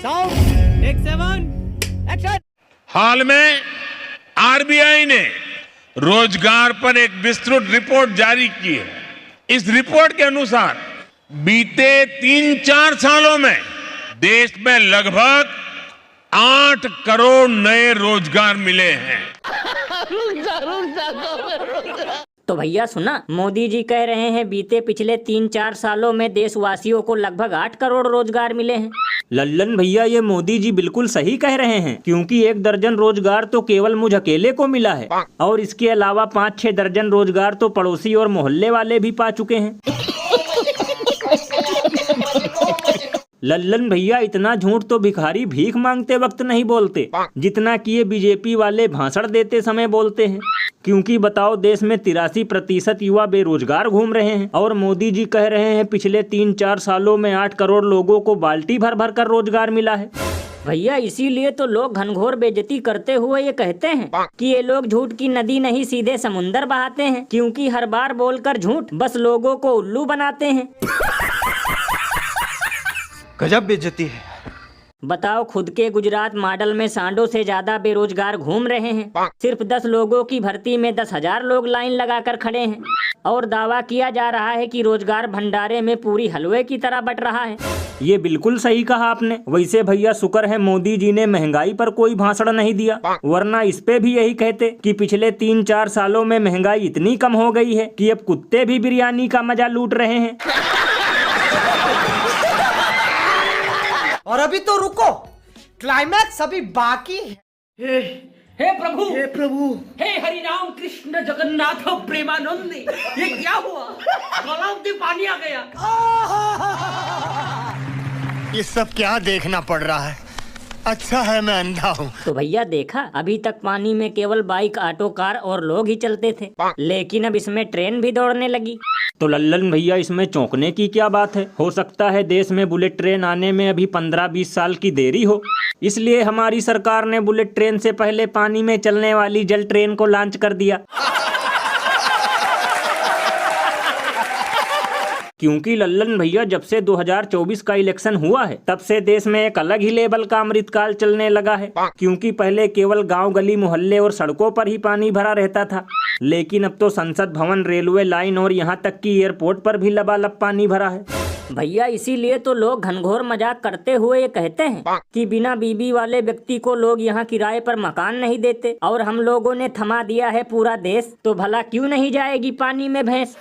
Sound, take 7, action. हाल में RBI ने रोजगार पर एक विस्तृत रिपोर्ट जारी की है। इस रिपोर्ट के अनुसार बीते 3-4 सालों में देश में लगभग 8 करोड़ नए रोजगार मिले हैं। तो भैया सुना, मोदी जी कह रहे हैं बीते पिछले 3-4 सालों में देशवासियों को लगभग 8 करोड़ रोजगार मिले हैं। लल्लन भैया, ये मोदी जी बिल्कुल सही कह रहे हैं, क्योंकि 1 दर्जन रोजगार तो केवल मुझ अकेले को मिला है और इसके अलावा 5-6 दर्जन रोजगार तो पड़ोसी और मोहल्ले वाले भी पा चुके हैं। लल्लन भैया, इतना झूठ तो भिखारी भीख मांगते वक्त नहीं बोलते जितना कि ये बीजेपी वाले भाषण देते समय बोलते हैं। क्योंकि बताओ, देश में 83% युवा बेरोजगार घूम रहे हैं और मोदी जी कह रहे हैं पिछले 3-4 सालों में 8 करोड़ लोगों को बाल्टी भर भर कर रोजगार मिला है। भैया, इसीलिए तो लोग घनघोर बेइज्जती करते हुए ये कहते हैं कि ये लोग झूठ की नदी नहीं सीधे समुंदर बहाते हैं, क्योंकि हर बार बोलकर झूठ बस लोगों को उल्लू बनाते हैं। गजब बेइज्जती है। बताओ, खुद के गुजरात मॉडल में सांडों से ज्यादा बेरोजगार घूम रहे हैं। सिर्फ 10 लोगों की भर्ती में 10,000 लोग लाइन लगाकर खड़े हैं और दावा किया जा रहा है कि रोजगार भंडारे में पूरी हलवे की तरह बट रहा है। ये बिल्कुल सही कहा आपने। वैसे भैया, शुक्र है मोदी जी ने महंगाई पर कोई भाषण नहीं दिया, वरना इस पे भी यही कहते कि पिछले 3-4 सालों में महंगाई इतनी कम हो गई है कि अब कुत्ते भी बिरयानी का मजा लूट रहे हैं। और अभी तो रुको, क्लाइमैक्स अभी बाकी है। हे प्रभु, हे प्रभु, हे हरि राम कृष्ण जगन्नाथ प्रेमानंद, ये क्या हुआ? गलाव में पानी आ गया। ये सब क्या देखना पड़ रहा है? अच्छा है मैं अंधा हूँ। तो भैया देखा, अभी तक पानी में केवल बाइक, ऑटो, कार और लोग ही चलते थे, लेकिन अब इसमें ट्रेन भी दौड़ने लगी। तो लल्लन भैया, इसमें चौंकने की क्या बात है? हो सकता है देश में बुलेट ट्रेन आने में अभी 15-20 साल की देरी हो, इसलिए हमारी सरकार ने बुलेट ट्रेन से पहले पानी में चलने वाली जल ट्रेन को लॉन्च कर दिया। क्योंकि लल्लन भैया, जब से 2024 का इलेक्शन हुआ है तब से देश में एक अलग ही लेवल का अमृतकाल चलने लगा है। क्योंकि पहले केवल गांव, गली, मोहल्ले और सड़कों पर ही पानी भरा रहता था, लेकिन अब तो संसद भवन, रेलवे लाइन और यहाँ तक कि एयरपोर्ट पर भी लबालब पानी भरा है। भैया, इसीलिए तो लोग घनघोर मजाक करते हुए ये कहते हैं कि बिना बीबी वाले व्यक्ति को लोग यहाँ किराए पर मकान नहीं देते, और हम लोगों ने थमा दिया है पूरा देश, तो भला क्यों नहीं जाएगी पानी में भैंस।